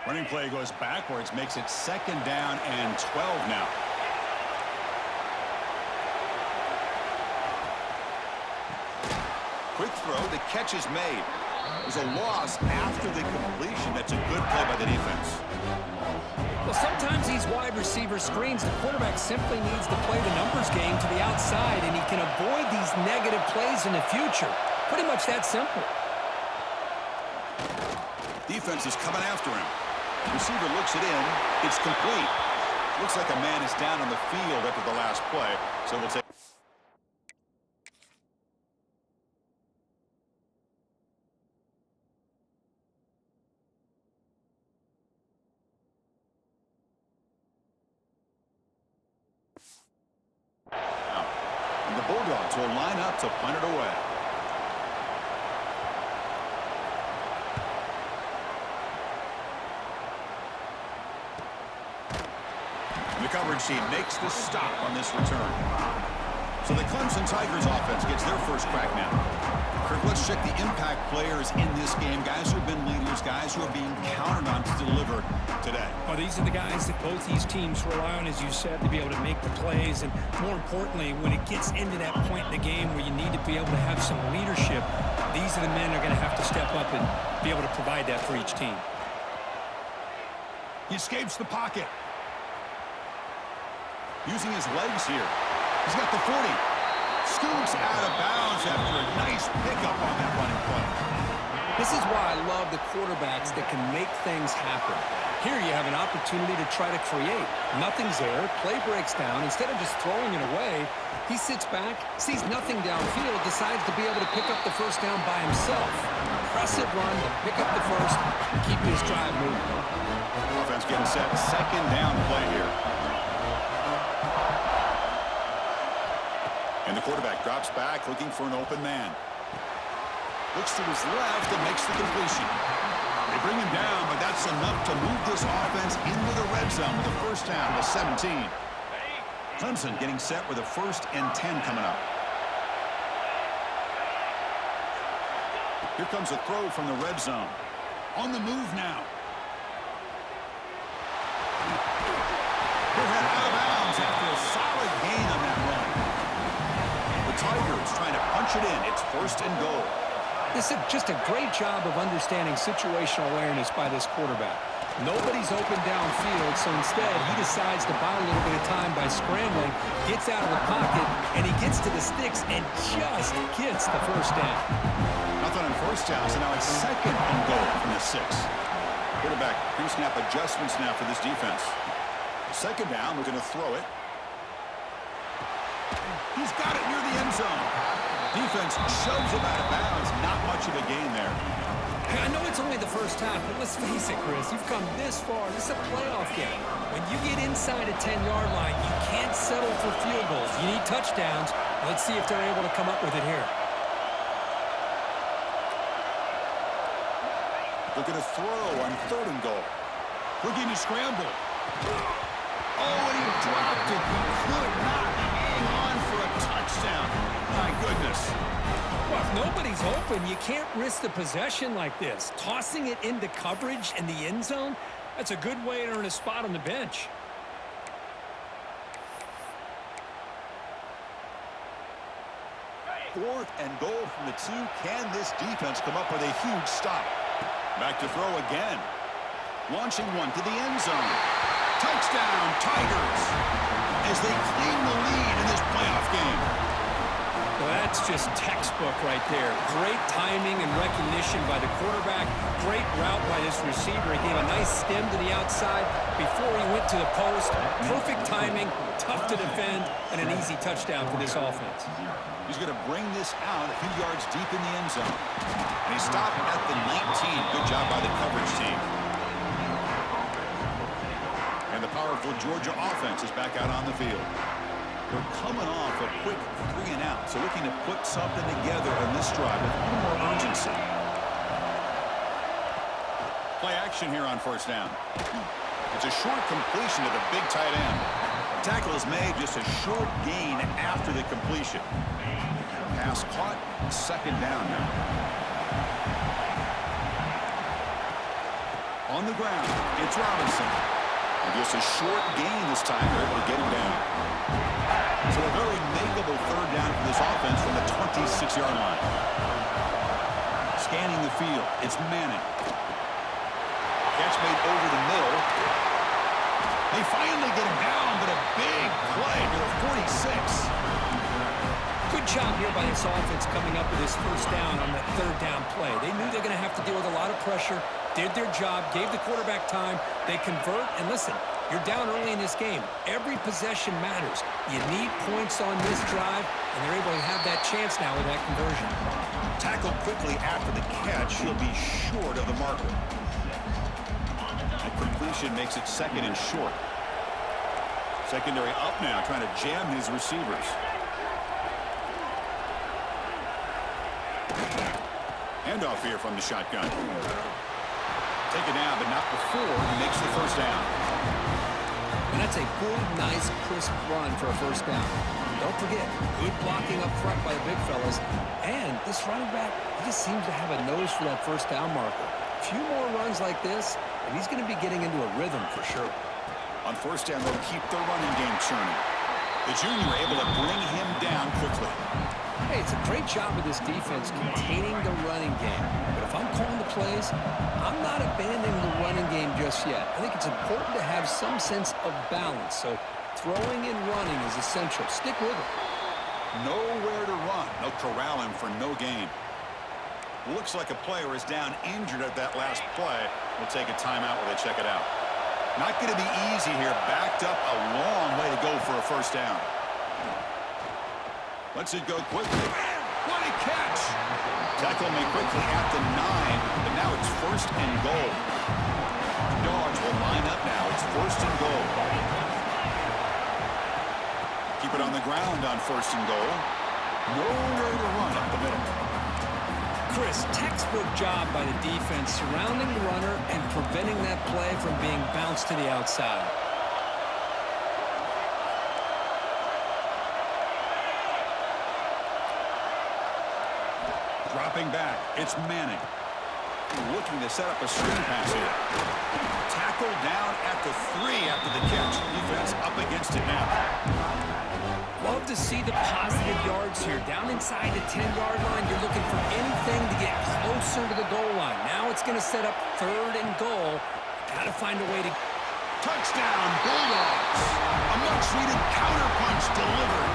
Running play goes backwards, makes it 2nd down and 12 now. Quick throw, the catch is made. There's a loss after the completion. That's a good play by the defense. Well, sometimes these wide receiver screens, the quarterback simply needs to play the numbers game to the outside, and he can avoid these negative plays in the future. Pretty much that simple. Defense is coming after him. Receiver looks it in. It's complete. Looks like a man is down on the field after the last play, so we'll take. And the Bulldogs will line up to punt it away. The coverage team makes the stop on this return. So the Clemson Tigers offense gets their first crack now. Kirk, let's check the impact players in this game. Guys who have been leaders, guys who are being counted on to deliver today. Well, these are the guys that both these teams rely on, as you said, to be able to make the plays. And more importantly, when it gets into that point in the game where you need to be able to have some leadership, these are the men that are going to have to step up and be able to provide that for each team. He escapes the pocket. Using his legs here. He's got the 40. Scoots out of bounds after a nice pickup on that running play. This is why I love the quarterbacks that can make things happen. Here you have an opportunity to try to create. Nothing's there. Play breaks down. Instead of just throwing it away, he sits back, sees nothing downfield, decides to be able to pick up the first down by himself. Impressive run to pick up the first and keep this drive moving. Offense getting set. 2nd down play here. And the quarterback drops back looking for an open man. Looks to his left and makes the completion. They bring him down, but that's enough to move this offense into the red zone with a first down with 17. Clemson getting set with a 1st and 10 coming up. Here comes a throw from the red zone. On the move now. They're head out of bounds after a solid gain on that run. The Tigers trying to punch it in. It's 1st and goal. This is just a great job of understanding situational awareness by this quarterback. Nobody's open downfield, so instead he decides to buy a little bit of time by scrambling, gets out of the pocket, and he gets to the sticks and just gets the first down. Nothing on first down, so now it's 2nd and goal from the 6. Quarterback pre-snap adjustments now for this defense. 2nd down, we're going to throw it. He's got it near the end zone. Defense shoves him out of bounds. Not much of a gain there. Hey, I know it's only the first half, but let's face it, Chris. You've come this far. This is a playoff game. When you get inside a 10-yard line, you can't settle for field goals. You need touchdowns. Let's see if they're able to come up with it here. Look at a throw on 3rd and goal. Looking to scramble. Oh, and he dropped it. He could not hang on for a touchdown. My goodness. Well, if nobody's open, you can't risk the possession like this. Tossing it into coverage in the end zone, that's a good way to earn a spot on the bench. Fourth and goal from the 2. Can this defense come up with a huge stop? Back to throw again. Launching one to the end zone. Touchdown, Tigers, as they claim the lead in this playoff game. Well, that's just textbook right there. Great timing and recognition by the quarterback. Great route by this receiver. He gave a nice stem to the outside before he went to the post. Perfect timing, tough to defend, and an easy touchdown for this offense. He's going to bring this out a few yards deep in the end zone. And he stopped at the 19. Good job by the coverage team. And the powerful Georgia offense is back out on the field. They're coming off a quick 3 and out, so looking to put something together in this drive with a little more urgency. Play action here on 1st down. It's a short completion to the big tight end. The tackle is made, just a short gain after the completion. Pass caught, 2nd down now. On the ground, it's Robinson. And just a short gain this time. They're able to get him down. So a very makeable third down for this offense from the 26-yard line. Scanning the field, it's Manning. Catch made over the middle. They finally get him down, but a big play to the 46. Good job here by this offense coming up with this first down on that third down play. They knew they're going to have to deal with a lot of pressure, did their job, gave the quarterback time. They convert, and listen, you're down early in this game. Every possession matters. You need points on this drive, and they're able to have that chance now with that conversion. Tackled quickly after the catch. He'll be short of the marker. That completion makes it second and short. Secondary up now, trying to jam his receivers. Handoff here from the shotgun. Take it down, but not before he makes the first down. And that's a good, nice, crisp run for a first down. Don't forget, good blocking up front by the big fellas. And this running back, he just seems to have a nose for that first down marker. A few more runs like this, and he's going to be getting into a rhythm for sure. On first down, they'll keep the running game churning. The junior able to bring him down quickly. Hey, it's a great job with this defense containing the running game. But if I'm calling the plays, I'm not abandoning the running game just yet. I think it's important to have some sense of balance. So throwing and running is essential. Stick with it. Nowhere to run. They'll corral him for no gain. Looks like a player is down injured at that last play. We'll take a timeout while they check it out. Not going to be easy here. Backed up a long way to go for a first down. Lets it go quickly. What a catch! Tackle made quickly at the 9, but now it's first and goal. Dogs will line up now. It's first and goal. Keep it on the ground on first and goal. Nowhere to run up the middle. Chris, textbook job by the defense surrounding the runner and preventing that play from being bounced to the outside. Dropping back, it's Manning. Looking to set up a screen pass here. Tackled down at the 3 after the catch. Defense up against it now. Love to see the positive yards here. Down inside the 10-yard line, you're looking for anything to get closer to the goal line. Now it's going to set up third and goal. Got to find a way to... Touchdown, Bulldogs. A much-needed counterpunch delivered.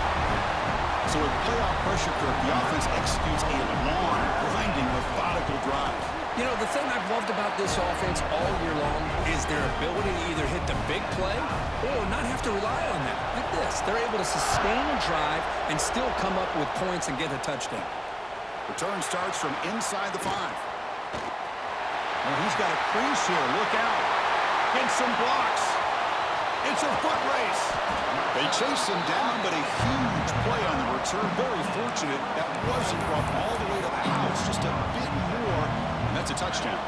So with playoff pressure curve, the offense executes a long, grinding, methodical drive. You know, the thing I've loved about this offense all year long is their ability to either hit the big play or not have to rely on that. Like this, they're able to sustain a drive and still come up with points and get a touchdown. Return starts from inside the 5. And he's got a crease here. Look out. Gets some blocks. It's a foot race. They chase him down, but a huge play on the return. Very fortunate that wasn't brought all the way to the house. Just a bit more, and that's a touchdown.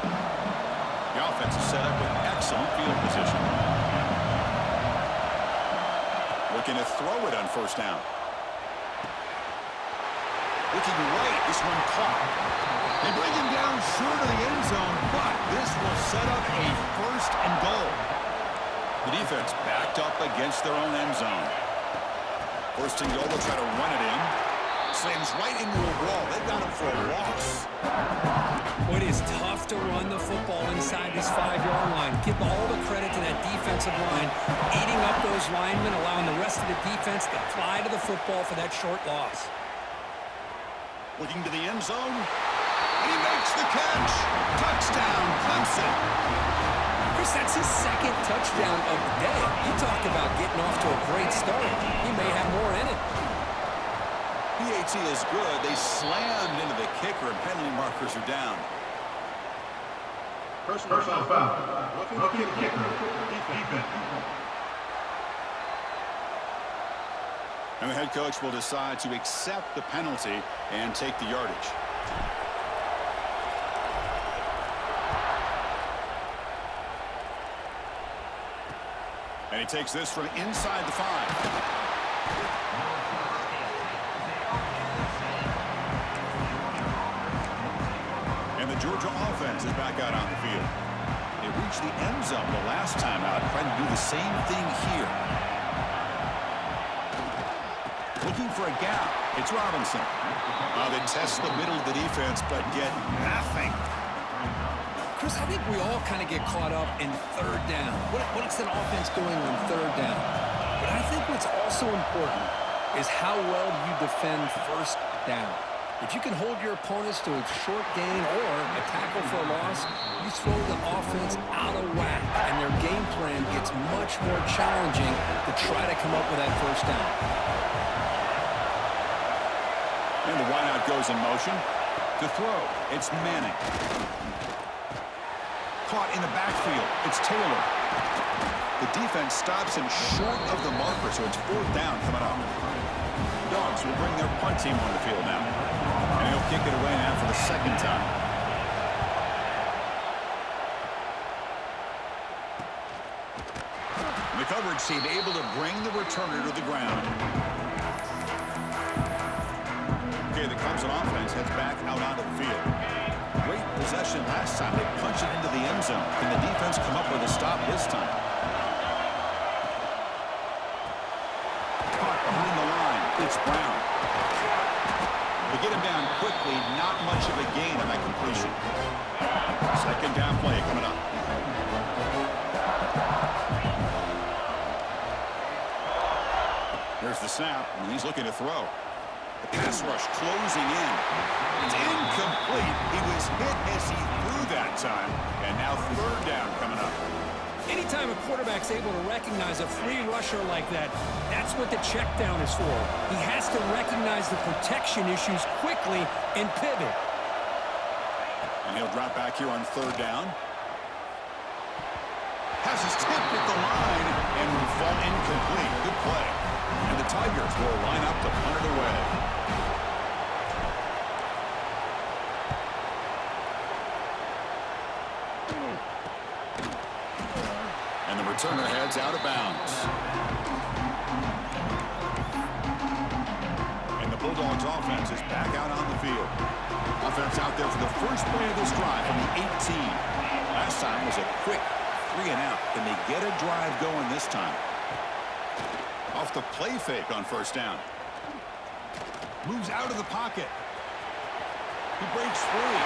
The offense is set up with excellent field position. Looking to throw it on first down. Looking right, this one caught. They bring him down short of the end zone, but this will set up a first and goal. The defense backed up against their own end zone. First and goal, will try to run it in. Slams right into a wall. They've got him for a loss. Boy, it is tough to run the football inside this 5-yard line. Give all the credit to that defensive line, eating up those linemen, allowing the rest of the defense to fly to the football for that short loss. Looking to the end zone, and he makes the catch. Touchdown, Clemson. Chris, that's his second touchdown of the day. You talk about getting off to a great start. He may have more in it. PAT is good. They slammed into the kicker, and penalty markers are down. Personal foul. Looking kicker. Defense. And the head coach will decide to accept the penalty and take the yardage. And he takes this from inside the 5. And the Georgia offense is back out on the field. They reached the end zone the last time out, trying to do the same thing here. Looking for a gap. It's Robinson. They test the middle of the defense, but get nothing. Chris, I think we all kind of get caught up in third down. What's an offense doing on third down? But I think what's also important is how well you defend first down. If you can hold your opponents to a short gain or a tackle for a loss, you throw the offense out of whack, and their game plan gets much more challenging to try to come up with that first down. And the wideout goes in motion. To throw, it's Manning. Caught in the backfield, it's Taylor. The defense stops him short of the marker, so it's fourth down coming up. Dogs will bring their punt team on the field now. And he'll kick it away now for the second time. The coverage team able to bring the returner to the ground. Okay, the Clemson offense heads back out onto the field. Great possession last time. They punch it into the end zone. Can the defense come up with a stop this time? Caught behind the line. It's Brown. They get him down quickly. Not much of a gain on that completion. Second down play coming up. Here's the snap, and he's looking to throw. The pass rush closing in. It's incomplete. He was hit as he threw that time. And now third down coming up. Anytime a quarterback's able to recognize a free rusher like that, that's what the check down is for. He has to recognize the protection issues quickly and pivot. And he'll drop back here on third down. Has his tip at the line and will fall incomplete. Good play. And the Tigers will line up to punt it away. And the returner heads out of bounds. And the Bulldogs offense is back out on the field. Offense out there for the first play of this drive from the 18. Last time was a quick 3-and-out. Can they get a drive going this time? Off the play fake on first down. Moves out of the pocket. He breaks free.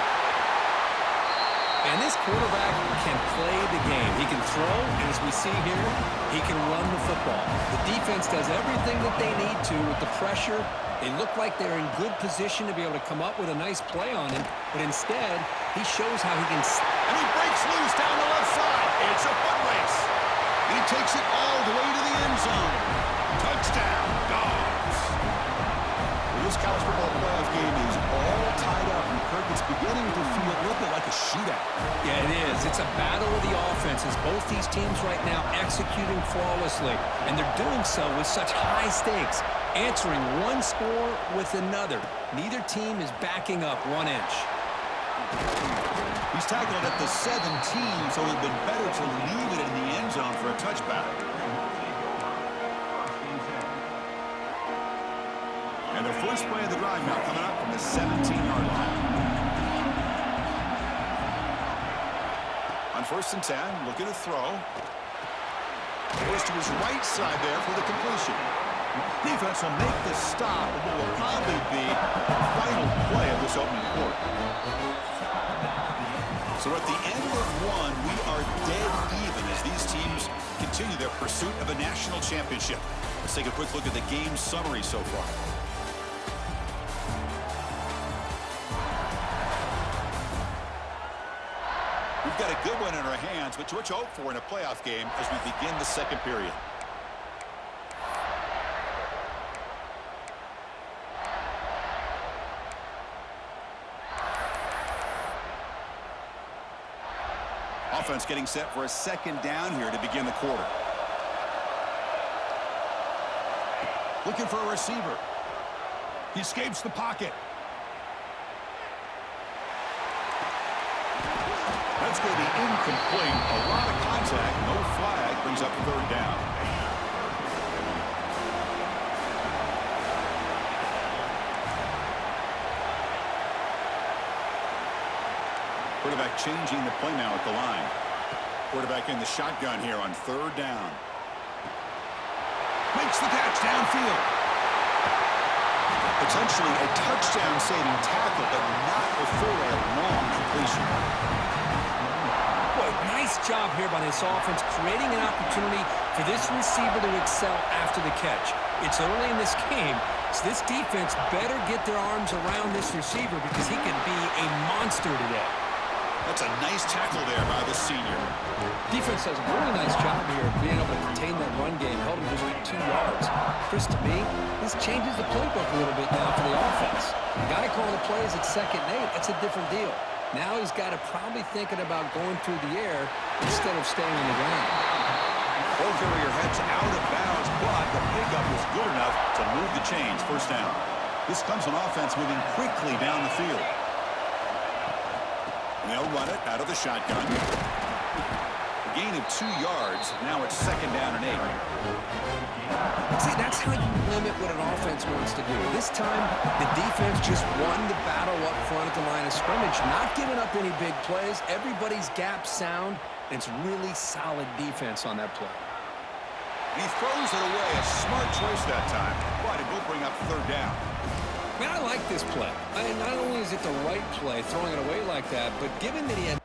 And this quarterback can play the game. He can throw, and as we see here, he can run the football. The defense does everything that they need to with the pressure. They look like they're in good position to be able to come up with a nice play on him, but instead, he shows how he can... And he breaks loose down the left side. It's a foot race. And he takes it all the way to the end zone. Touchdown, Dogs. Well, this college football playoff game is all tied up, and Kirk, it's beginning to feel a little bit like a shootout. Yeah, it is. It's a battle of the offenses. Both these teams right now executing flawlessly, and they're doing so with such high stakes, answering one score with another. Neither team is backing up 1 inch. He's tackled at the 17, so it would have been better to leave it in the end zone for a touchback. And their first play of the drive now coming up from the 17-yard line. On 1st and 10, looking to throw. Goes to his right side there for the completion. Defense will make the stop, and it will probably be the final play of this opening quarter. So at the end of one, we are dead even as these teams continue their pursuit of a national championship. Let's take a quick look at the game summary so far. We've got a good one in our hands, which we're to hope for in a playoff game as we begin the second period. Offense getting set for a second down here to begin the quarter. Looking for a receiver. He escapes the pocket. That's going to be incomplete. A lot of contact. No flag. Brings up third down. Quarterback changing the play now at the line. Quarterback in the shotgun here on third down. Makes the catch downfield. Potentially a touchdown-saving tackle, but not before a long completion. Boy, nice job here by this offense, creating an opportunity for this receiver to excel after the catch. It's early in this game, so this defense better get their arms around this receiver because he could be a monster today. That's a nice tackle there by the senior. Defense does a really nice job here of being able to contain that run game, held him just for 2 yards. Chris, to me, this changes the playbook a little bit now for the offense. The guy calling the plays at 2nd and 8, that's a different deal. Now he's got to probably thinking about going through the air instead of staying on the ground. Ball carrier heads out of bounds, but the pickup was good enough to move the chains. First down. This comes on offense moving quickly down the field. And they'll run it out of the shotgun. A gain of 2 yards. Now it's 2nd down and 8. See, that's how you limit what an offense wants to do. This time, the defense just won the battle up front at the line of scrimmage, not giving up any big plays. Everybody's gap sound, and it's really solid defense on that play. He throws it away. A smart choice that time. But it will bring up 3rd down. Man, I like this play. I mean, not only is it the right play, throwing it away like that, but given that he had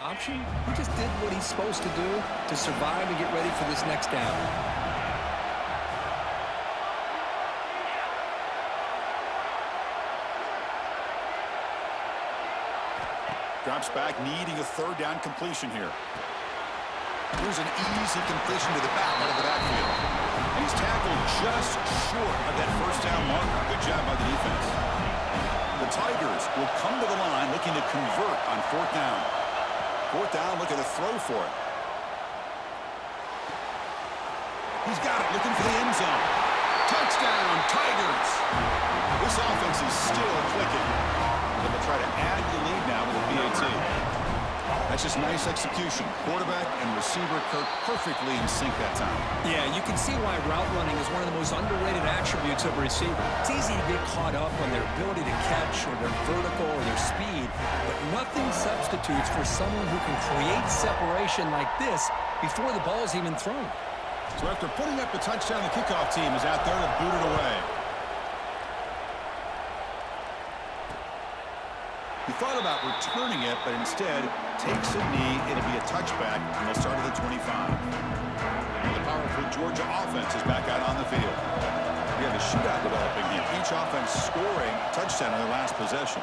option, he just did what he's supposed to do to survive and get ready for this next down. Drops back, needing a 3rd down completion here. Here's an easy completion to the back out of the backfield. And he's tackled just short of that 1st down marker. Good job by the defense. The Tigers will come to the line looking to convert on 4th down. 4th down, looking to throw for it. He's got it, looking for the end zone. Touchdown, Tigers! This offense is still clicking. They'll try to add the lead now with a PAT. That's just nice execution. Quarterback and receiver Kirk perfectly in sync that time. Yeah, you can see why route running is one of the most underrated attributes of a receiver. It's easy to get caught up on their ability to catch or their vertical or their speed, but nothing substitutes for someone who can create separation like this before the ball's even thrown. So after putting up the touchdown, the kickoff team is out there to boot it away. He thought about returning it, but instead takes a knee. It'll be a touchback, and they'll start at the 25. And the powerful Georgia offense is back out on the field. We have a shootout developing here. Each offense scoring a touchdown in their last possession.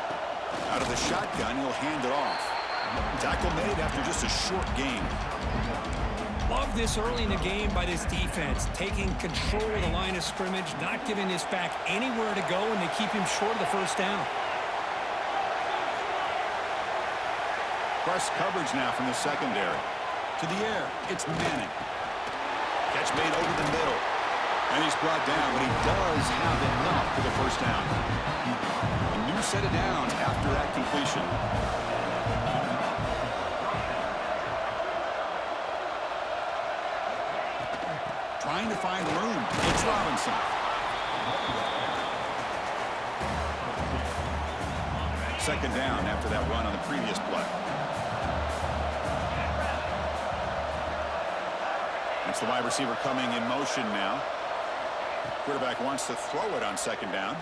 Out of the shotgun, he'll hand it off. Tackle made after just a short gain. Love this early in the game by this defense, taking control of the line of scrimmage, not giving this back anywhere to go, and they keep him short of the 1st down. Press coverage now from the secondary. To the air, it's Manning. Catch made over the middle. And he's brought down, but he does have enough for the 1st down. A new set of downs after that completion. Trying to find room. It's Robinson. Second down after that run on the previous play. It's the wide receiver coming in motion now. Quarterback wants to throw it on 2nd down.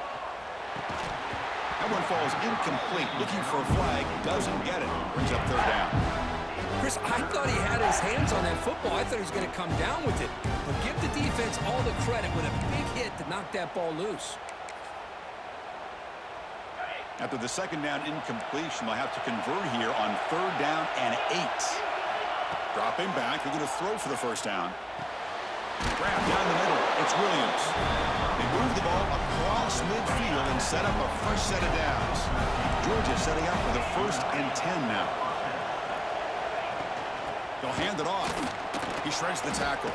That one falls incomplete. Looking for a flag. Doesn't get it. Brings up 3rd down. Chris, I thought he had his hands on that football. I thought he was going to come down with it. But give the defense all the credit with a big hit to knock that ball loose. After the 2nd down incompletion, they'll have to convert here on 3rd down and 8. Dropping back, they're going to throw for the 1st down. Grab down the middle, it's Williams. They move the ball across midfield and set up a fresh set of downs. Georgia setting up for the 1st and 10 now. They'll hand it off. He shreds the tackle.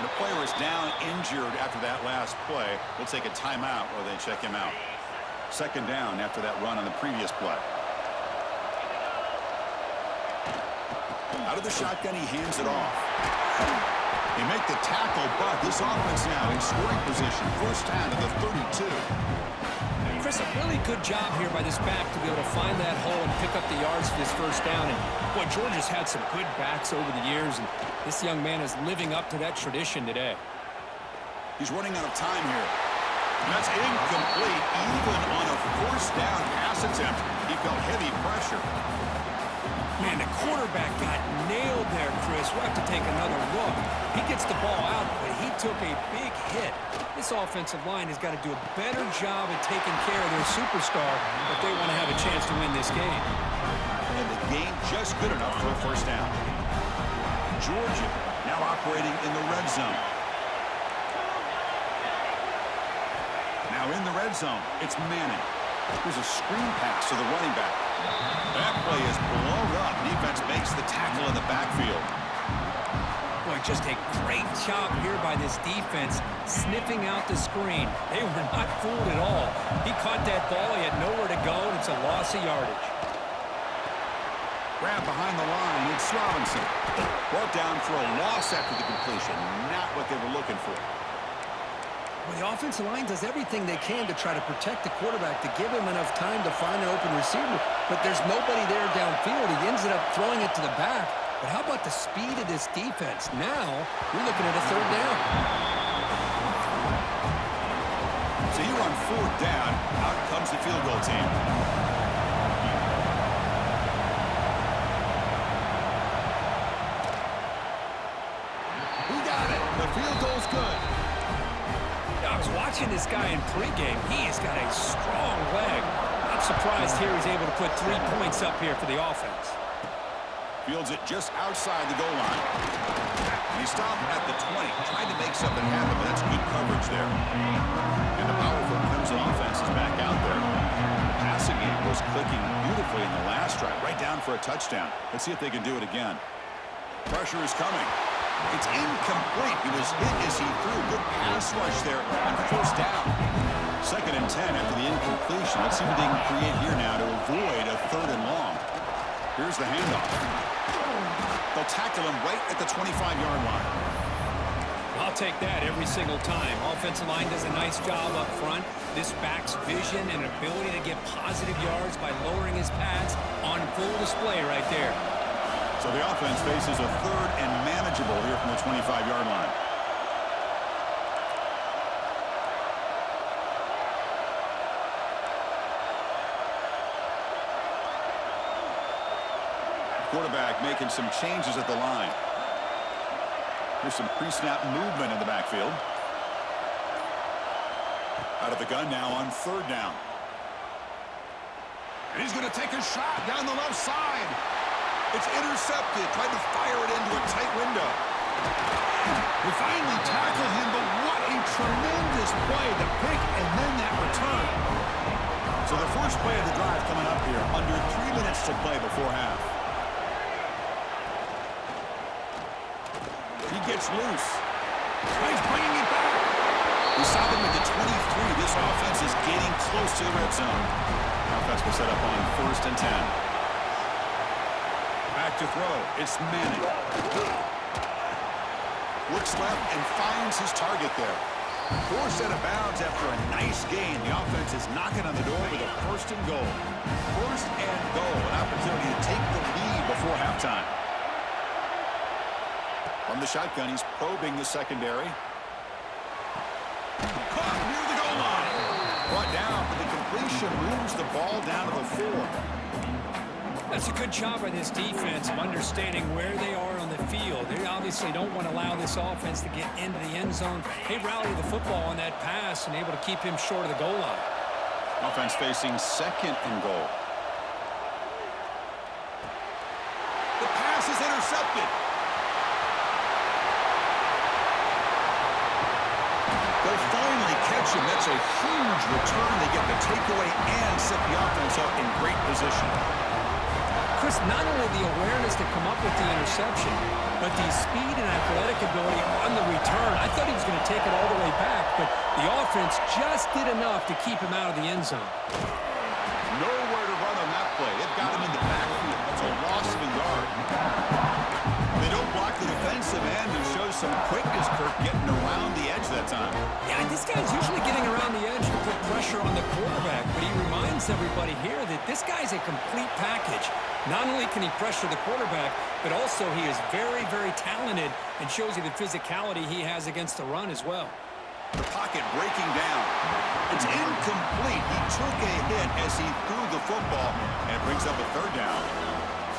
And the player is down injured after that last play. We'll take a timeout while they check him out. 2nd down after that run on the previous play. Out of the shotgun, he hands it off. They make the tackle, but this offense now in scoring position. First down to the 32. Chris, a really good job here by this back to be able to find that hole and pick up the yards for this first down. And, boy, Georgia's had some good backs over the years, and this young man is living up to that tradition today. He's running out of time here. And that's incomplete, even on a first down pass attempt. He felt heavy pressure. Man, the quarterback got nailed there, Chris. We'll have to take another look. He gets the ball out, but he took a big hit. This offensive line has got to do a better job at taking care of their superstar if they want to have a chance to win this game. And the game just good enough for a first down. Georgia now operating in the red zone. Now in the red zone, it's Manning. There's a screen pass to the running back. That play is blown up. Defense makes the tackle in the backfield. Boy, just a great job here by this defense, sniffing out the screen. They were not fooled at all. He caught that ball. He had nowhere to go, and it's a loss of yardage. Grab behind the line. It's Robinson. Brought down for a loss after the completion. Not what they were looking for. Well, the offensive line does everything they can to try to protect the quarterback, to give him enough time to find an open receiver, but there's nobody there downfield. He ends up throwing it to the back. But how about the speed of this defense? Now, you're looking at a third down. So you're on fourth down. Out comes the field goal team. Who got it? The field goal's good. I was watching this guy in pregame. He has got a strong leg. Not surprised here he's able to put 3 points up here for the offense. Fields it just outside the goal line. And he stopped at the 20, trying to make something happen, but that's good coverage there. And the powerful Clemson offense is back out there. The passing game was clicking beautifully in the last drive, right down for a touchdown. Let's see if they can do it again. Pressure is coming. It's incomplete. He was hit as he threw. Good pass rush there on first down. 2nd and 10 after the incompletion. Let's see what they can create here now to avoid a 3rd and long. Here's the handoff. They'll tackle him right at the 25-yard line. I'll take that every single time. Offensive line does a nice job up front. This back's vision and ability to get positive yards by lowering his pads on full display right there. So the offense faces a 3rd and manageable here from the 25-yard line. Quarterback making some changes at the line. There's some pre-snap movement in the backfield. Out of the gun now on 3rd down. And he's going to take a shot down the left side. It's intercepted. Tried to fire it into a tight window. They finally tackled him, but what a tremendous play. The pick and then that return. So the first play of the drive coming up here. Under 3 minutes to play before half. He gets loose. He's bringing it back. We saw them at the 23. This offense is getting close to the red zone. Offense will set up on 1st and 10. Back to throw. It's Manning. Looks left and finds his target there. Forced out of bounds after a nice gain. The offense is knocking on the door with a 1st and goal. 1st and goal. An opportunity to take the lead before halftime. From the shotgun, he's probing the secondary. Caught near the goal line. Brought down, but the completion moves the ball down to the 4. That's a good job by this defense of understanding where they are on the field. They obviously don't want to allow this offense to get into the end zone. They rally the football on that pass and able to keep him short of the goal line. Offense facing 2nd and goal. The pass is intercepted. They'll finally catch him. That's a huge return. They get the takeaway and set the offense up in great position. Chris, not only the awareness to come up with the interception, but the speed and athletic ability on the return. I thought he was going to take it all the way back, but the offense just did enough to keep him out of the end zone. Nowhere to run on that play. They've got him in the backfield. That's a loss of a yard. They don't block the defensive end and show some quickness, Kirk, getting around the edge that time. Yeah, this guy's usually getting around the edge to put pressure on the quarterback, but he reminds everybody here that this guy's a complete package. Not only can he pressure the quarterback, but also he is very, very talented and shows you the physicality he has against the run as well. The pocket breaking down. It's incomplete. He took a hit as he threw the football, and it brings up a third down.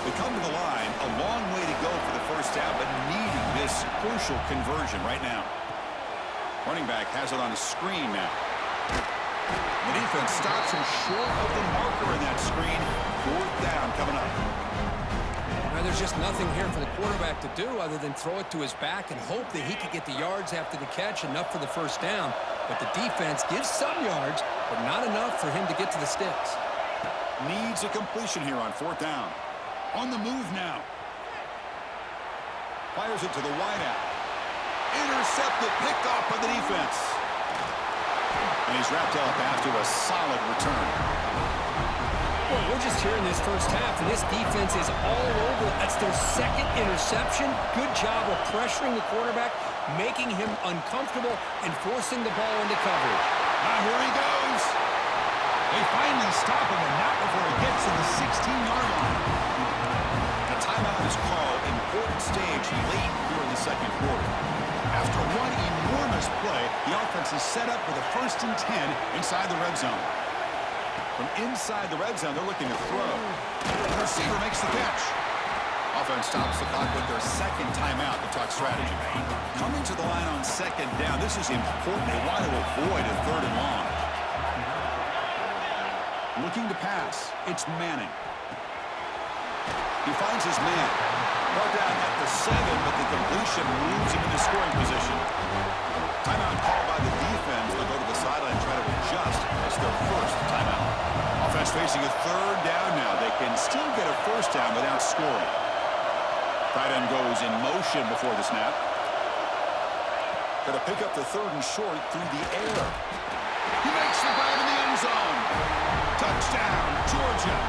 They come to the line, a long way to go for the first down, but needing this crucial conversion right now. Running back has it on a screen now. The defense stops him short of the marker in that screen. Fourth down coming up. Well, there's just nothing here for the quarterback to do other than throw it to his back and hope that he could get the yards after the catch, enough for the first down. But the defense gives some yards, but not enough for him to get to the sticks. Needs a completion here on fourth down. On the move now. Fires it to the wideout. Intercepted, picked off by the defense. And he's wrapped up after a solid return. Well, we're just here in this first half, and this defense is all over. That's their second interception. Good job of pressuring the quarterback, making him uncomfortable, and forcing the ball into coverage. Here he goes. They finally stop him, and not before he gets to the 16-yard line. A timeout is called. Important stage late here in the second quarter. After one enormous play, the offense is set up with a 1st and 10 inside the red zone. From inside the red zone, they're looking to throw. The receiver makes the catch. Offense stops the clock with their second timeout to talk strategy. Coming to the line on second down, this is important. They want to avoid a 3rd and long. Looking to pass. It's Manning. He finds his man. Brought down at the 7, but the completion moves him into scoring position. Timeout called by the defense. They'll go to the sideline and try to adjust. It's their first timeout. Offense facing a 3rd down now. They can still get a 1st down without scoring. Tight end goes in motion before the snap. Got to pick up the 3rd and short through the air. He makes the grab in the end zone. Touchdown, Georgia.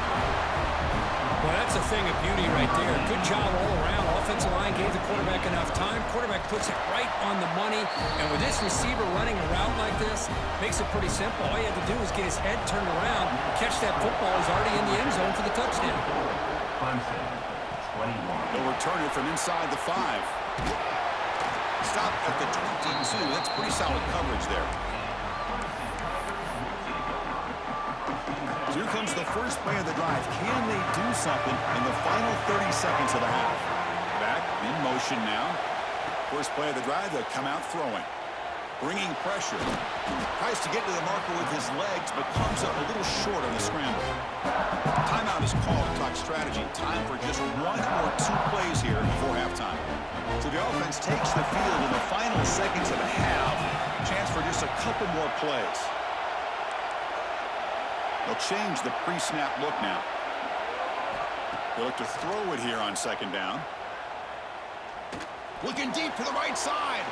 Well, that's a thing of beauty right there. Good job all around. Offensive line gave the quarterback enough time. Quarterback puts it right on the money. And with this receiver running a route like this, makes it pretty simple. All you have to do is get his head turned around, catch that football. He's already in the end zone for the touchdown. They'll return it from inside the 5. Stop at the 22. That's pretty solid coverage there. Here comes the first play of the drive. Can they do something in the final 30 seconds of the half? Back in motion now. First play of the drive, they'll come out throwing. Bringing pressure. Tries to get to the marker with his legs, but comes up a little short on the scramble. Timeout is called to talk strategy. Time for just 1 or 2 plays here before halftime. So the offense takes the field in the final seconds of the half. Chance for just a couple more plays. They'll change the pre-snap look now. They look to throw it here on second down. Looking deep to the right side.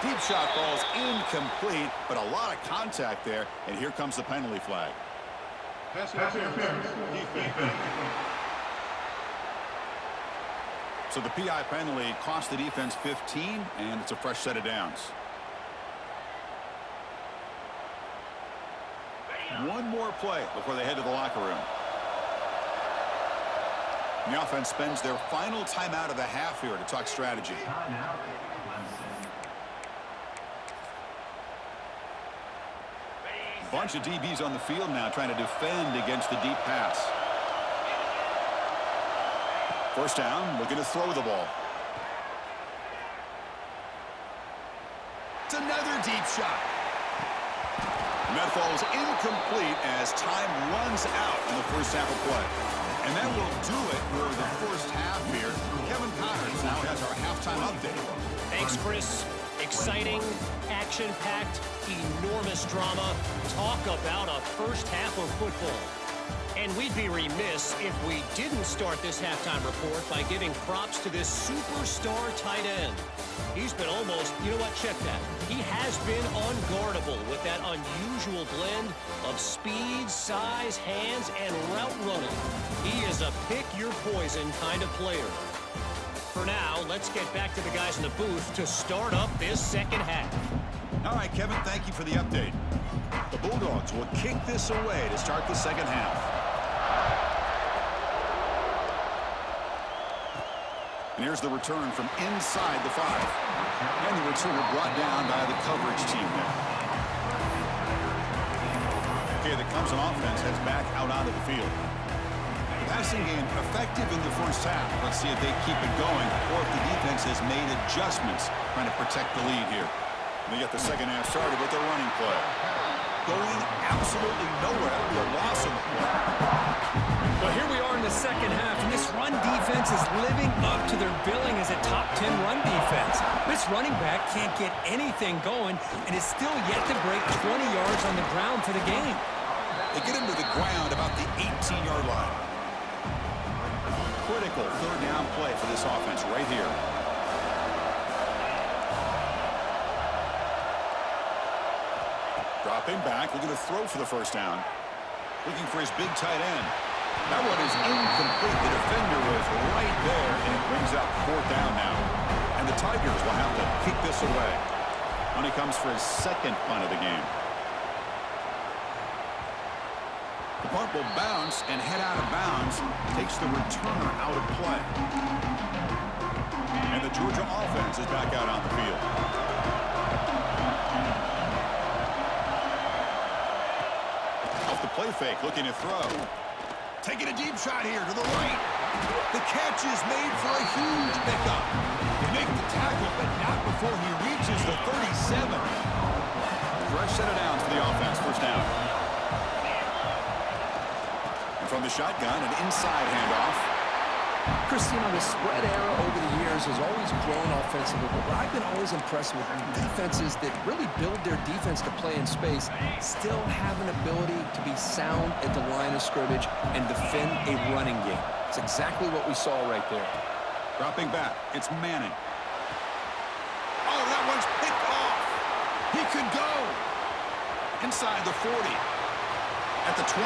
Deep shot falls incomplete, but a lot of contact there, and here comes the penalty flag. Pass interference. Defense. So the PI penalty cost the defense 15, and it's a fresh set of downs. One more play before they head to the locker room. And the offense spends their final timeout of the half here to talk strategy. Bunch of DBs on the field now trying to defend against the deep pass. First down, looking to throw the ball. It's another deep shot. And that falls incomplete as time runs out in the first half of play. And that will do it for the first half here. Kevin Connors now has our halftime update. Thanks, Chris. Exciting, action-packed, enormous drama. Talk about a first half of football. And we'd be remiss if we didn't start this halftime report by giving props to this superstar tight end. He's been almost, you know what, check that. He has been unguardable with that unusual blend of speed, size, hands, and route running. He is a pick-your-poison kind of player. For now, let's get back to the guys in the booth to start up this second half. All right, Kevin, thank you for the update. The Bulldogs will kick this away to start the second half. And here's the return from inside the 5. And the returner brought down by the coverage team there. Okay, the Clemson offense heads back out onto the field. The passing game effective in the first half. Let's see if they keep it going or if the defense has made adjustments trying to protect the lead here. They get the second half started with their running play. Going absolutely nowhere. That'll be a loss of the play. Well, here we are in the second half, and this run defense is living up to their billing as a top 10 run defense. This running back can't get anything going and is still yet to break 20 yards on the ground for the game. They get him to the ground about the 18-yard line. Critical third down play for this offense right here. Dropping back, looking to throw for the first down. Looking for his big tight end. That one is incomplete. The defender was right there, and it brings up fourth down now. And the Tigers will have to kick this away. When he comes for his second punt of the game. The punt will bounce and head out of bounds. Takes the returner out of play. And the Georgia offense is back out on the field. Off the play fake, looking to throw. Taking a deep shot here to the right. The catch is made for a huge pickup. They make the tackle, but not before he reaches the 37. Fresh set of downs for the offense, first down. And from the shotgun, an inside handoff. Christian, the spread era over the years has always grown offensively, but what I've been always impressed with defenses that really build their defense to play in space still have an ability to be sound at the line of scrimmage and defend a running game. It's exactly what we saw right there. Dropping back, it's Manning. Oh, that one's picked off. He could go. Inside the 40. At the 20.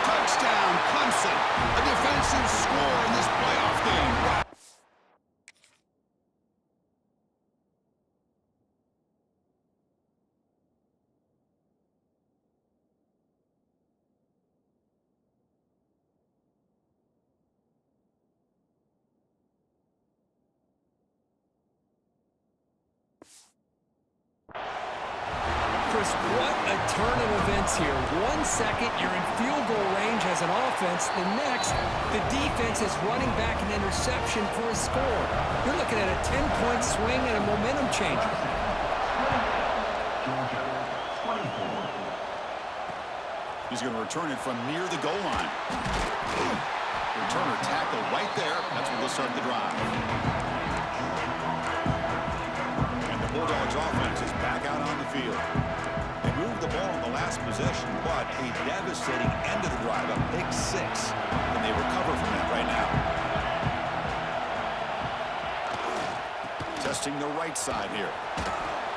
Touchdown, Clemson. A defensive score in this playoff game. Chris, what a turn of events here. 1 second, you're in field goal range as an offense. The next, the defense is running back an interception for a score. You're looking at a 10-point swing and a momentum changer. He's going to return it from near the goal line. Returner tackle right there. That's where they'll start the drive. And the Bulldogs offense is back out on the field. They moved the ball in the last possession, but a devastating end of the drive, a pick 6. And they recover from that right now. Testing the right side here.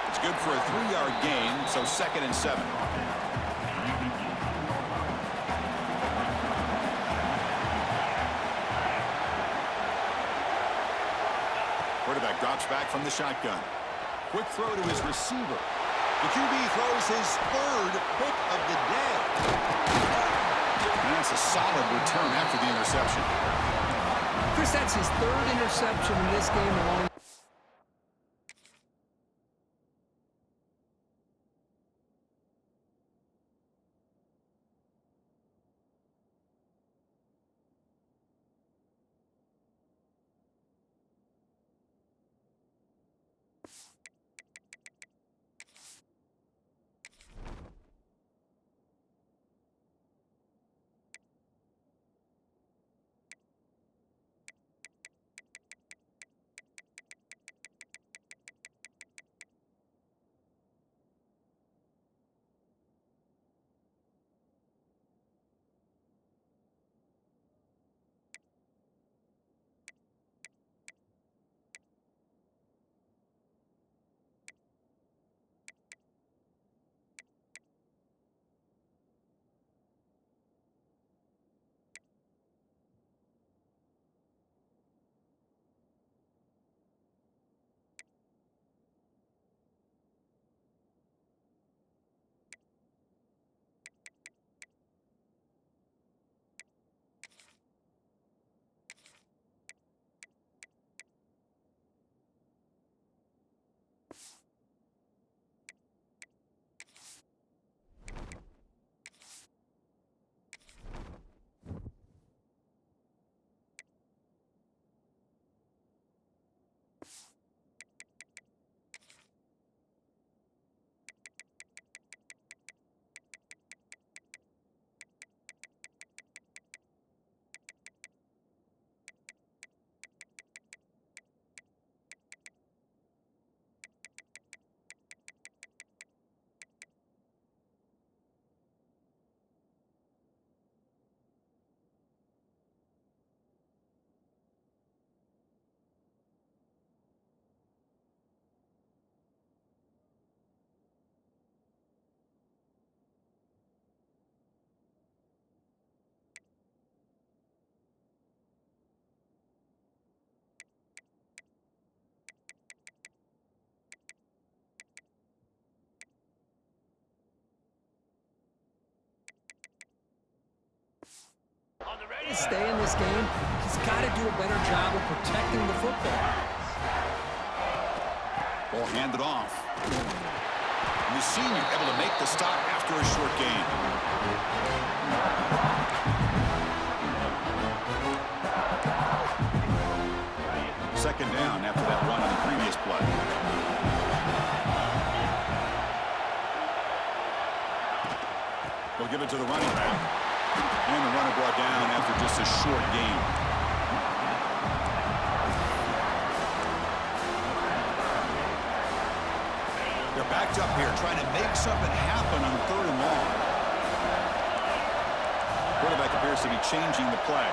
It's good for a 3-yard gain, so 2nd and 7. Quarterback drops back from the shotgun. Quick throw to his receiver. The QB throws his 3rd pick of the day. And that's a solid return after the interception. Chris, that's his 3rd interception in this game alone. To stay in this game, he's got to do a better job of protecting the football. Ball handed off. And the senior able to make the stop after a short gain. Second down after that run on the previous play. They'll give it to the running back. And the runner brought down after just a short gain. They're backed up here trying to make something happen on 3rd and long. Quarterback appears to be changing the play.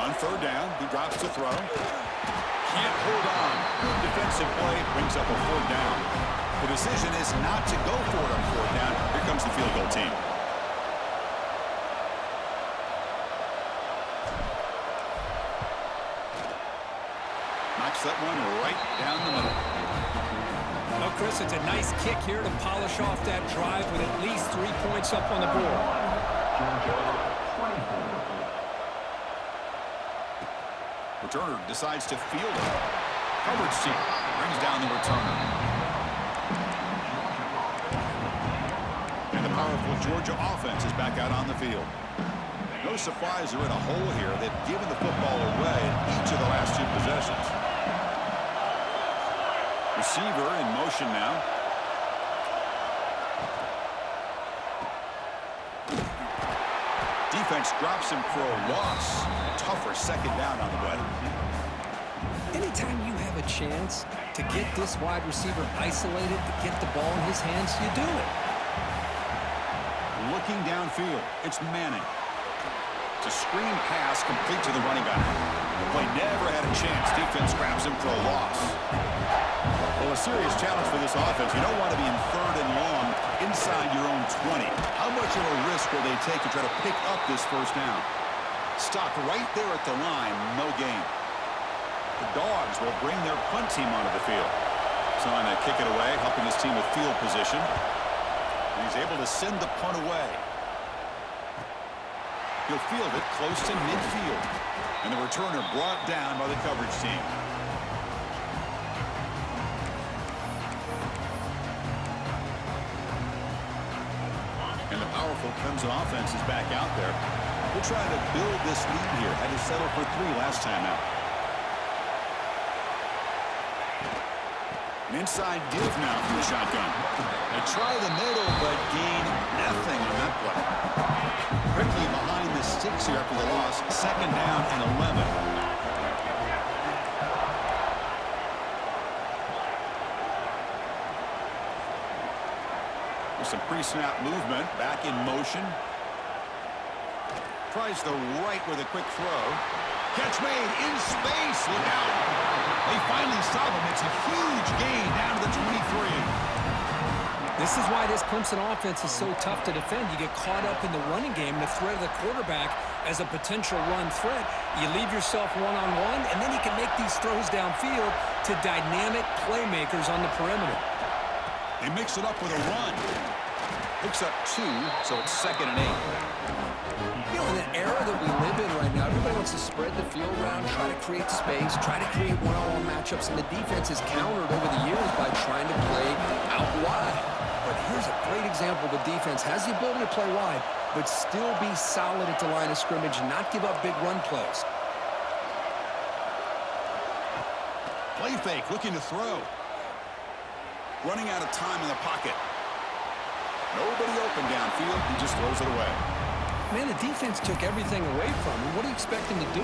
On 3rd down, he drops to throw. Can't hold on. Good defensive play, brings up a 4th down. The decision is not to go for it on 4th down. Here comes the field goal team. Knocks that one right down the middle. Well, Chris, it's a nice kick here to polish off that drive with at least 3 points up on the board. Returner decides to field it. Coverage team brings down the returner. And the powerful Georgia offense is back out on the field. No surprise they're in a hole here. They've given the football away in each of the last 2 possessions. Receiver in motion now. Defense drops him for a loss. A tougher second down on the way. Anytime you have a chance to get this wide receiver isolated, to get the ball in his hands, you do it. Looking downfield, it's Manning. It's a screen pass complete to the running back. The play never had a chance. Defense grabs him for a loss. Well, a serious challenge for this offense. You don't want to be in 3rd and long inside your own 20. How much of a risk will they take to try to pick up this 1st down? Stop right there at the line, no gain. The Dogs will bring their punt team onto the field. Trying to kick it away, helping his team with field position. And he's able to send the punt away. He'll field it close to midfield. And the returner brought down by the coverage team. And the powerful Clemson offense is back out there. They're trying to build this lead here. Had to settle for 3 last time out. An inside give now from the shotgun. They try the middle, but gain nothing on that play. Quickly behind the sticks here after the loss. 2nd down and 11. With some pre-snap movement, back in motion. Tries the right with a quick throw. Catch made in space. Look out. They finally stop him. It's a huge gain down to the 23. This is why this Clemson offense is so tough to defend. You get caught up in the running game, the threat of the quarterback as a potential run threat. You leave yourself one-on-one, and then you can make these throws downfield to dynamic playmakers on the perimeter. They mix it up with a run. Picks up 2, so it's 2nd and 8. You know, in the era that we live in right now, everybody wants to spread the field around, try to create space, try to create one-on-one matchups, and the defense is countered over the years by trying to play out wide. But here's a great example. The defense has the ability to play wide, but still be solid at the line of scrimmage, not give up big run plays. Play fake, looking to throw. Running out of time in the pocket. Nobody open downfield. He just throws it away. Man, the defense took everything away from him. What do you expect him to do?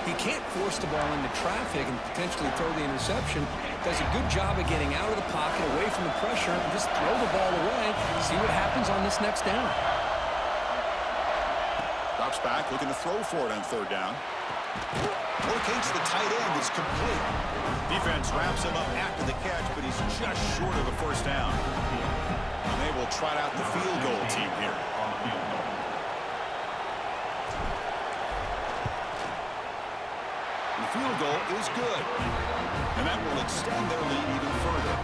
He can't force the ball into traffic and potentially throw the interception. Does a good job of getting out of the pocket, away from the pressure, and just throw the ball away. See what happens on this next down. Drops back, looking to throw for it on third down. Locates the tight end. It's complete. Defense wraps him up after the catch, but he's just short of the first down. And they will trot out the field goal team here. The field goal is good. And that will extend their lead even further.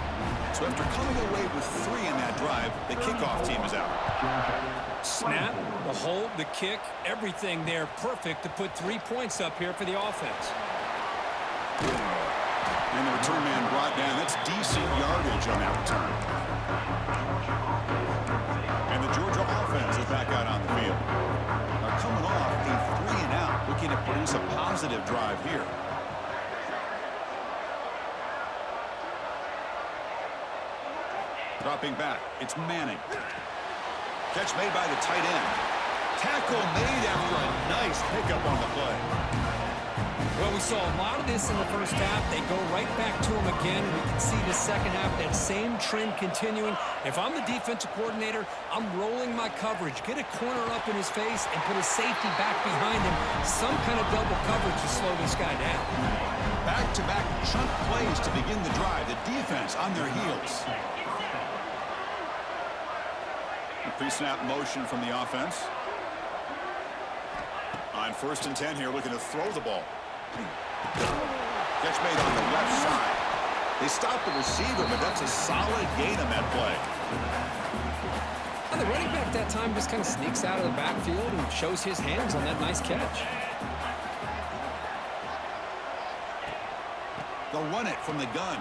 So after coming away with 3 in that drive, the kickoff team is out. Snap, the hold, the kick, everything there perfect to put 3 points up here for the offense. And the return man brought down. That's decent yardage on that return. And the Georgia offense is back out on the field. Now coming off a 3-and-out, looking to produce a positive drive here. Dropping back, it's Manning. Catch made by the tight end. Tackle made after a nice pickup on the play. Well, we saw a lot of this in the first half. They go right back to him again. We can see the second half, that same trend continuing. If I'm the defensive coordinator, I'm rolling my coverage. Get a corner up in his face and put a safety back behind him. Some kind of double coverage to slow this guy down. Back-to-back chunk plays to begin the drive. The defense on their heels. Pre-snap motion from the offense. On 1st and 10 here, looking to throw the ball. Catch made on the left side. They stopped the receiver, but that's a solid gain on that play. And the running back that time just kind of sneaks out of the backfield and shows his hands on that nice catch. They'll run it from the gun.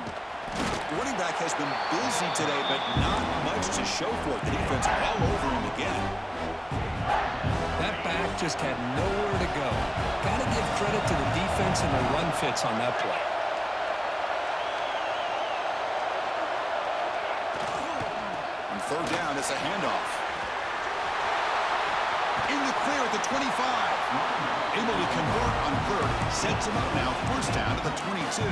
The running back has been busy today, but not much to show for it. The defense all over him again. That back just had nowhere to go. Got to give credit to the defense and the run fits on that play. On 3rd down, it's a handoff. In the clear at the 25. Able to convert on 3rd. Sets him up now. 1st down at the 22.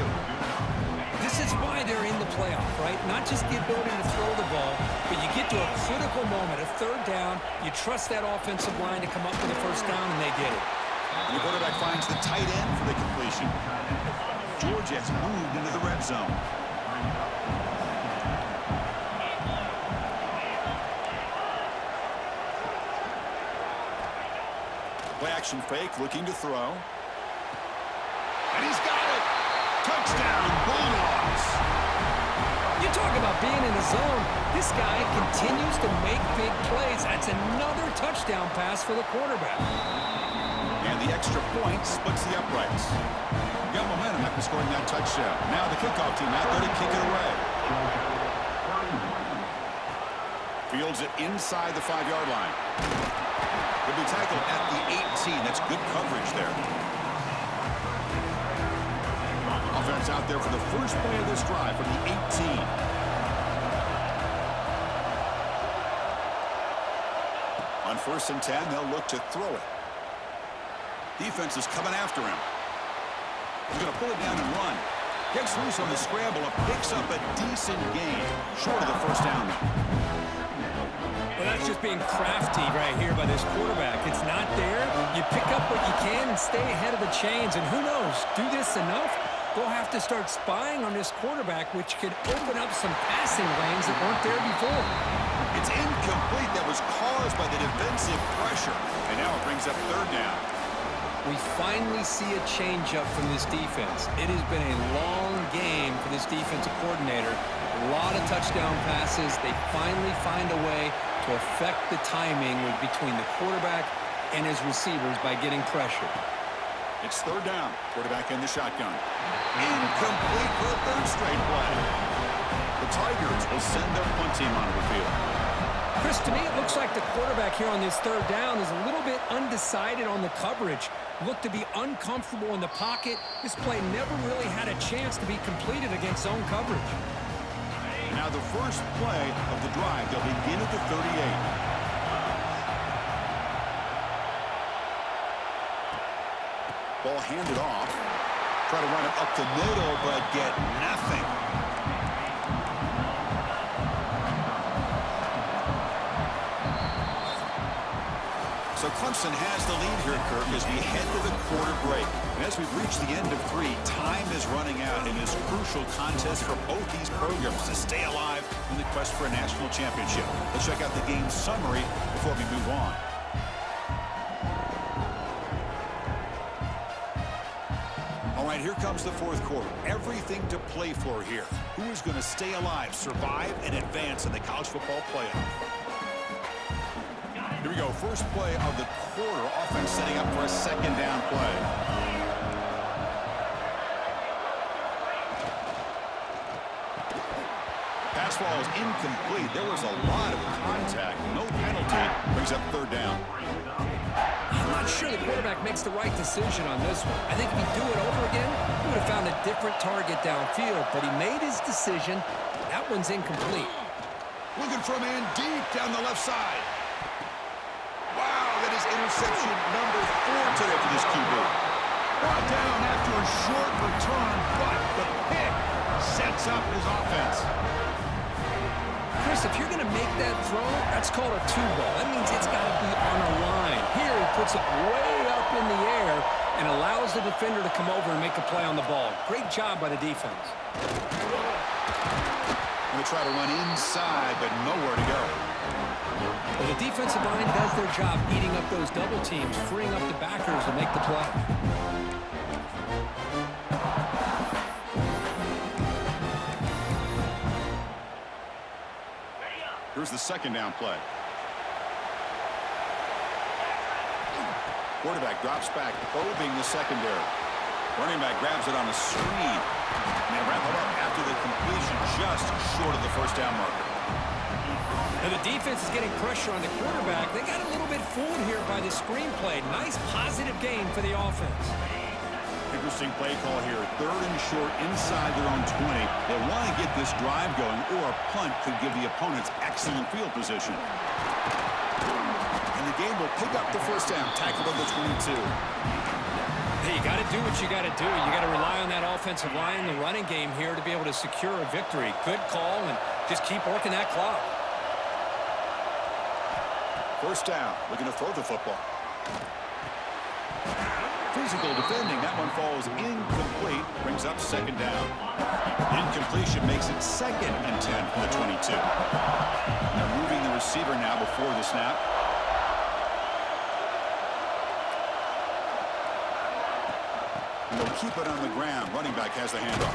This is why they're in the playoff, right? Not just the ability to throw the ball, but you get to a critical moment, a 3rd down. You trust that offensive line to come up with a 1st down, and they get it. And the quarterback finds the tight end for the completion. Georgia has moved into the red zone. Play action fake, looking to throw. And he's got it! Touchdown, Bulldogs! You talk about being in the zone. This guy continues to make big plays. That's another touchdown pass for the quarterback. And the extra point splits the uprights. Got momentum after scoring that touchdown. Now the kickoff team out there to kick it away. Fields it inside the 5-yard line. He'll be tackled at the 18. That's good coverage there. Offense out there for the first play of this drive from the 18. On 1st and 10, they'll look to throw it. Defense is coming after him. He's going to pull it down and run. Gets loose on the scramble and picks up a decent gain. Short of the 1st down. Well, that's just being crafty right here by this quarterback. It's not there. You pick up what you can and stay ahead of the chains. And who knows, do this enough, they'll have to start spying on this quarterback, which could open up some passing lanes that weren't there before. It's incomplete. That was caused by the defensive pressure. And now it brings up 3rd down. We finally see a change-up from this defense. It has been a long game for this defensive coordinator. A lot of touchdown passes. They finally find a way to affect the timing between the quarterback and his receivers by getting pressure. It's 3rd down. Quarterback in the shotgun. Incomplete for a 3rd straight play. The Tigers will send their punt team onto the field. Chris, to me, it looks like the quarterback here on this third down is a little bit undecided on the coverage. Looked to be uncomfortable in the pocket. This play never really had a chance to be completed against zone coverage. Now the first play of the drive, they'll begin at the 38. Ball handed off. Try to run it up the middle, but get nothing. So Clemson has the lead here, Kirk, as we head to the quarter break. And as we've reached the end of 3, time is running out in this crucial contest for both these programs to stay alive in the quest for a national championship. Let's check out the game summary before we move on. All right, here comes the fourth quarter. Everything to play for here. Who is going to stay alive, survive, and advance in the college football playoff? Here we go. First play of the quarter. Offense setting up for a second down play. Pass ball is incomplete. There was a lot of contact. No penalty. Brings up third down. I'm not sure the quarterback makes the right decision on this one. I think if he'd do it over again, he would have found a different target downfield. But he made his decision. That one's incomplete. Looking for a man deep down the left side. Wow, that is interception number 4 today for this QB. Brought down after a short return, but the pick sets up his offense. Chris, if you're going to make that throw, that's called a 2-ball. That means it's got to be on a line. Here he puts it way up in the air and allows the defender to come over and make a play on the ball. Great job by the defense. Going to try to run inside, but nowhere to go. Well, the defensive line does their job eating up those double teams, freeing up the backers to make the play. Here's the second down play. Quarterback drops back, probing the secondary. Running back grabs it on a screen. And they wrap it up after the completion, just short of the first down marker. Now the defense is getting pressure on the quarterback. They got a little bit fooled here by the screenplay. Nice positive gain for the offense. Interesting play call here. Third and short inside their own 20. They want to get this drive going, or a punt could give the opponents excellent field position. And the game will pick up the first down, tackled on the 22. Hey, you got to do what you got to do. You got to rely on that offensive line, the running game here to be able to secure a victory. Good call, and just keep working that clock. First down, looking to throw the football. Physical defending, that one falls incomplete, brings up second down. Incompletion makes it 2nd and 10 from the 22. They're moving the receiver now before the snap. And they'll keep it on the ground. Running back has the handoff.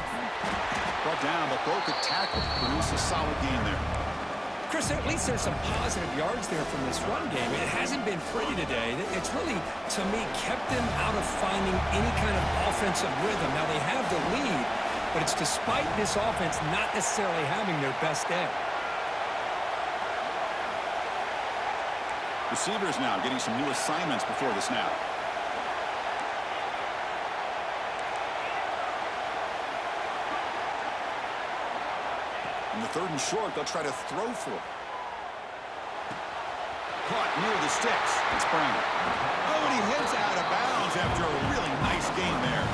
Brought down, but broke a tackle. Produce a solid gain there. Chris, at least there's some positive yards there from this run game. It hasn't been pretty today. It's really, to me, kept them out of finding any kind of offensive rhythm. Now, they have the lead, but it's despite this offense not necessarily having their best day. Receivers now getting some new assignments before the snap. In the third and short, they'll try to throw for it. Caught near the sticks. It's Brown. Oh, and he heads out of bounds after a really nice game there.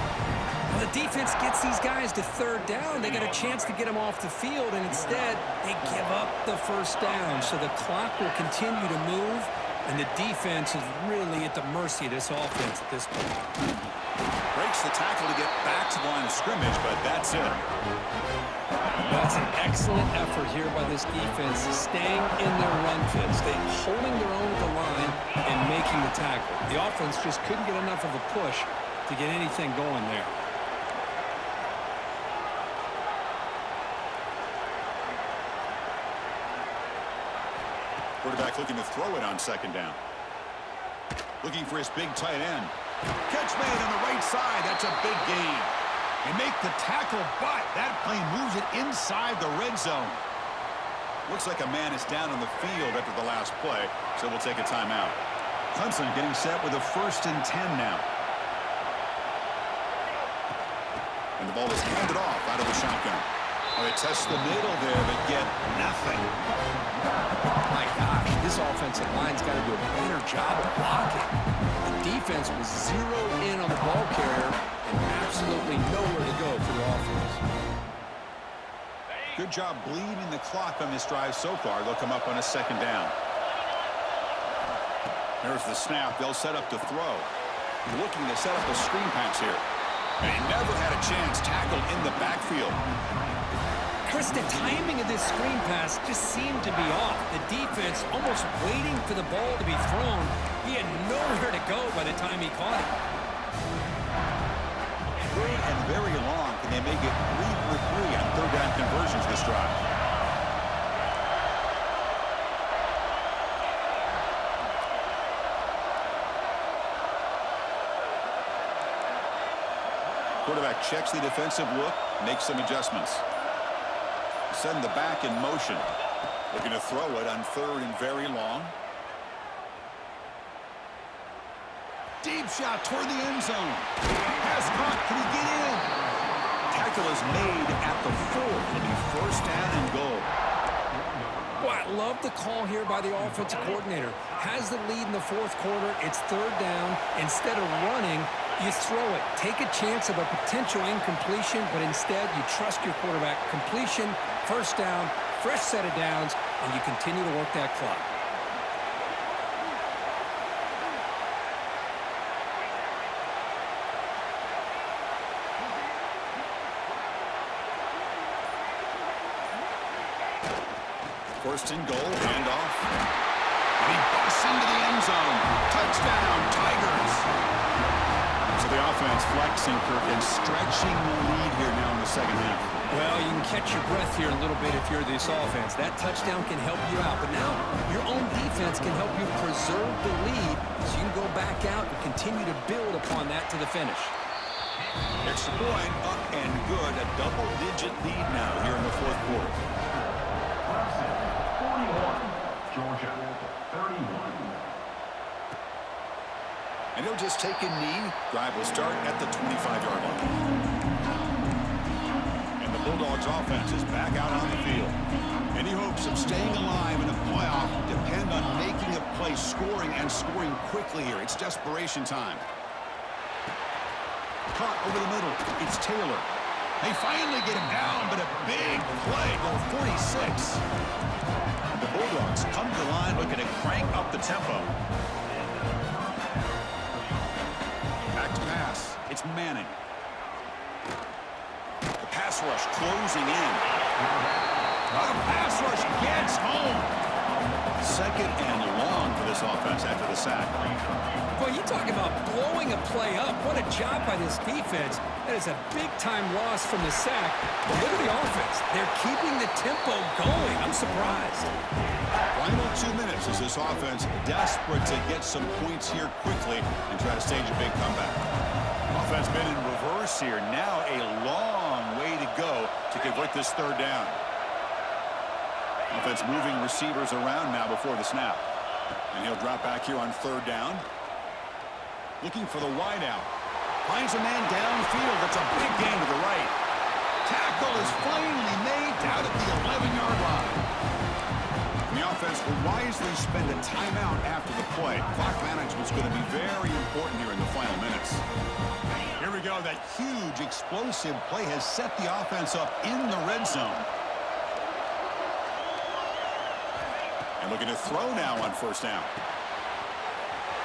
Well, the defense gets these guys to third down. They got a chance to get them off the field, and instead they give up the first down. So the clock will continue to move, and the defense is really at the mercy of this offense at this point. Breaks the tackle to get back to the line of scrimmage, but that's it. That's an excellent effort here by this defense, staying in their run fits, holding their own at the line and making the tackle. The offense just couldn't get enough of a push to get anything going there. Quarterback looking to throw it on second down. Looking for his big tight end. Catch made on the right side. That's a big gain. They make the tackle, but that play moves it inside the red zone. Looks like a man is down on the field after the last play, so we'll take a timeout. Clemson getting set with a 1st and 10 now. And the ball is handed off out of the shotgun. Oh, they test the middle there, but get nothing. My gosh, this offensive line's got to do a better job of blocking. The defense was zeroed in on the ball carrier and absolutely nowhere to go for the offense. Good job bleeding the clock on this drive so far. They'll come up on a 2nd down. There's the snap. They'll set up to throw. Looking to set up a screen pass here. And he never had a chance tackled in the backfield. Chris, the timing of this screen pass just seemed to be off. The defense almost waiting for the ball to be thrown. He had nowhere to go by the time he caught it. 3rd and very long. Can they make it 3 for 3 on 3rd down conversions this drive? Quarterback checks the defensive look, makes some adjustments. Send the back in motion. Looking to throw it on 3rd and very long. Deep shot toward the end zone. Pass caught. Can he get in? Tackle is made at the 4. It'll be 1st down and goal. Boy, I love the call here by the offensive coordinator. Has the lead in the 4th quarter. It's 3rd down. Instead of running, you throw it. Take a chance of a potential incompletion, but instead you trust your quarterback. Completion, 1st down, fresh set of downs, and you continue to work that clock. First and goal, handoff. And he busts into the end zone. Touchdown, Tigers. So the offense flexing, Kirk, and stretching the lead here now in the 2nd half. Well, you can catch your breath here a little bit if you're this offense. That touchdown can help you out. But now your own defense can help you preserve the lead so you can go back out and continue to build upon that to the finish. Extra point, up and good. A double-digit lead now here in the 4th quarter. 41, Georgia, 31. And he'll just take a knee. Drive will start at the 25-yard line. And the Bulldogs offense is back out on the field. Any hopes of staying alive in a playoff depend on making a play, scoring, and scoring quickly here. It's desperation time. Caught over the middle. It's Taylor. They finally get him down, but a big play. Goal 46. The Bulldogs come to the line looking to crank up the tempo. Back to pass. It's Manning. The pass rush closing in. The pass rush gets home. 2nd and long for this offense after the sack. Boy, you talk about blowing a play up. What a job by this defense. That is a big-time loss from the sack. But look at the offense. They're keeping the tempo going. I'm surprised. Final 2 minutes as this offense desperate to get some points here quickly and try to stage a big comeback. Offense been in reverse here. Now a long way to go to convert this 3rd down. Offense moving receivers around now before the snap. And he'll drop back here on 3rd down. Looking for the wideout. Finds a man downfield. That's a big gain to the right. Tackle is finally made down at the 11-yard line. And the offense will wisely spend a timeout after the play. Clock management is going to be very important here in the final minutes. Here we go. That huge explosive play has set the offense up in the red zone. And looking to throw now on 1st down.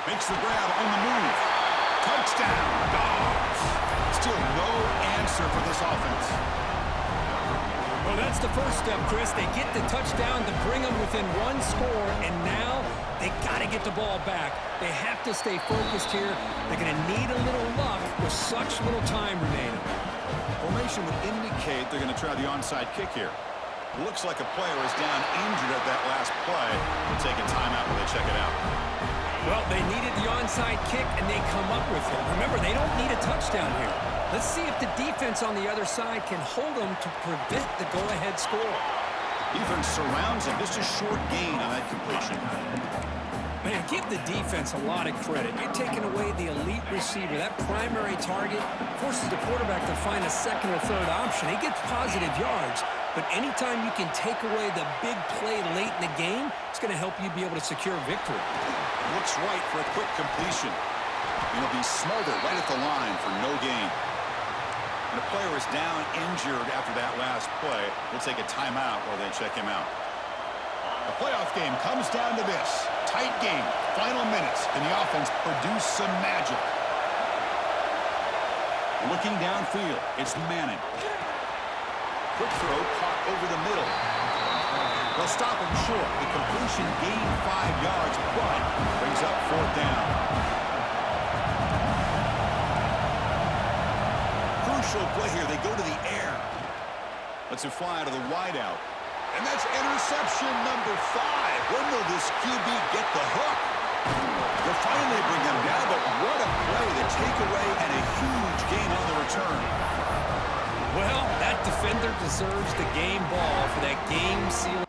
Makes the grab on the move. Touchdown, Dogs. Still no answer for this offense. Well, that's the first step, Chris. They get the touchdown to bring them within 1 score, and now they got to get the ball back. They have to stay focused here. They're going to need a little luck with such little time remaining. Formation would indicate they're going to try the onside kick here. Looks like a player is down injured at that last play. They'll take a timeout when they check it out. Well, they needed the onside kick, and they come up with it. Remember, they don't need a touchdown here. Let's see if the defense on the other side can hold them to prevent the go-ahead score. Defense surrounds him. Just a short gain on that completion. Man, give the defense a lot of credit. You're taking away the elite receiver. That primary target forces the quarterback to find a second or third option. He gets positive yards, but anytime you can take away the big play late in the game, it's going to help you be able to secure victory. Looks right for a quick completion. And he'll be smothered right at the line for no gain. And the player is down injured after that last play. We'll take a timeout while they check him out. The playoff game comes down to this. Tight game. Final minutes. Can the offense produce some magic? Looking downfield. It's Manning. Quick throw caught over the middle. They'll stop him short. The completion gained 5 yards, but brings up 4th down. Crucial play here. They go to the air. Lets it fly out of the wideout. And that's interception number 5. When will this QB get the hook? They'll finally bring him down, but what a play. The takeaway and a huge gain on the return. Well, that defender deserves the game ball for that game-sealing.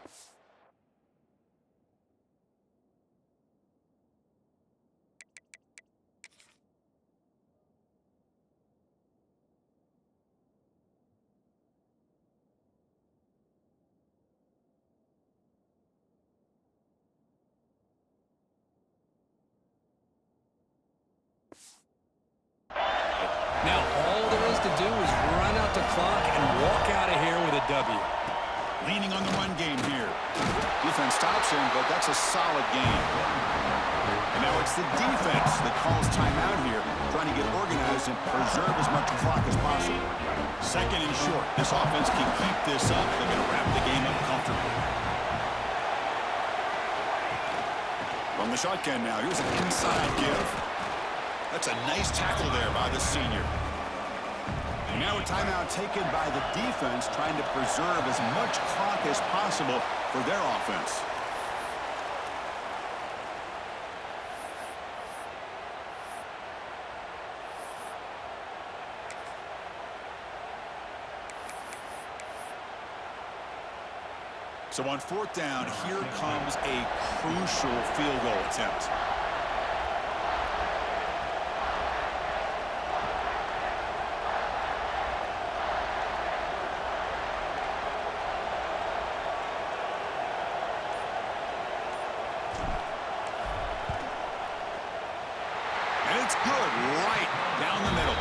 Now, all there is to do is run out the clock and walk out of here with a W. Leaning on the run game here. Defense stops him, but that's a solid game. And now it's the defense that calls timeout here, trying to get organized and preserve as much clock as possible. 2nd and short. This offense can keep this up. They're going to wrap the game up comfortably. From the shotgun now, here's an inside give. That's a nice tackle there by the senior. And now a timeout taken by the defense, trying to preserve as much clock as possible for their offense. So on 4th down, here comes a crucial field goal attempt. It's good, right down the middle.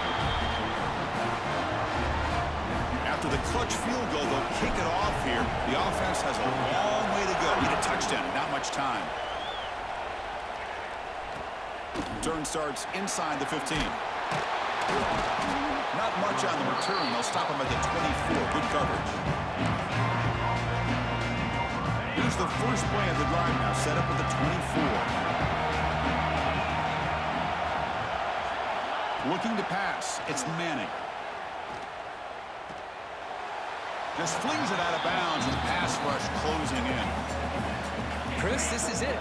After the clutch field goal, they'll kick it off here. The offense has a long way to go. Need a touchdown, not much time. Turn starts inside the 15. Not much on the return. They'll stop him at the 24. Good coverage. Here's the first play of the drive now, set up at the 24. Looking to pass. It's Manning. Just flings it out of bounds and pass rush closing in. Chris, this is it.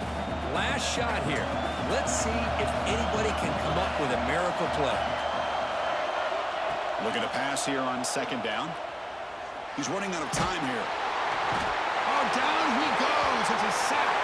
Last shot here. Let's see if anybody can come up with a miracle play. Looking to pass here on 2nd down. He's running out of time here. Oh, down he goes. It's a sack.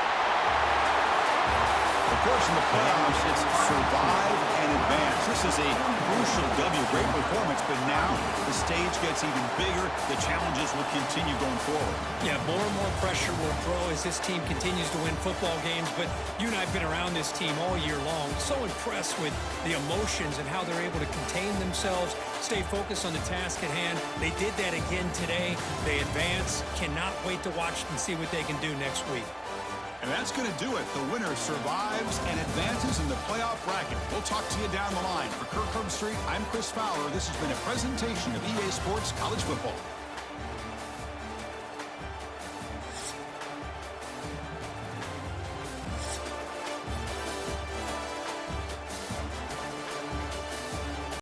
Of course, in the playoffs, it's survive and advance. This is a crucial W. Great performance, but now the stage gets even bigger. The challenges will continue going forward. Yeah, more and more pressure will grow as this team continues to win football games, but you and I have been around this team all year long. So impressed with the emotions and how they're able to contain themselves, stay focused on the task at hand. They did that again today. They advance. Cannot wait to watch and see what they can do next week. And that's going to do it. The winner survives and advances in the playoff bracket. We'll talk to you down the line. For Kirk Herbstreit, I'm Chris Fowler. This has been a presentation of EA Sports College Football.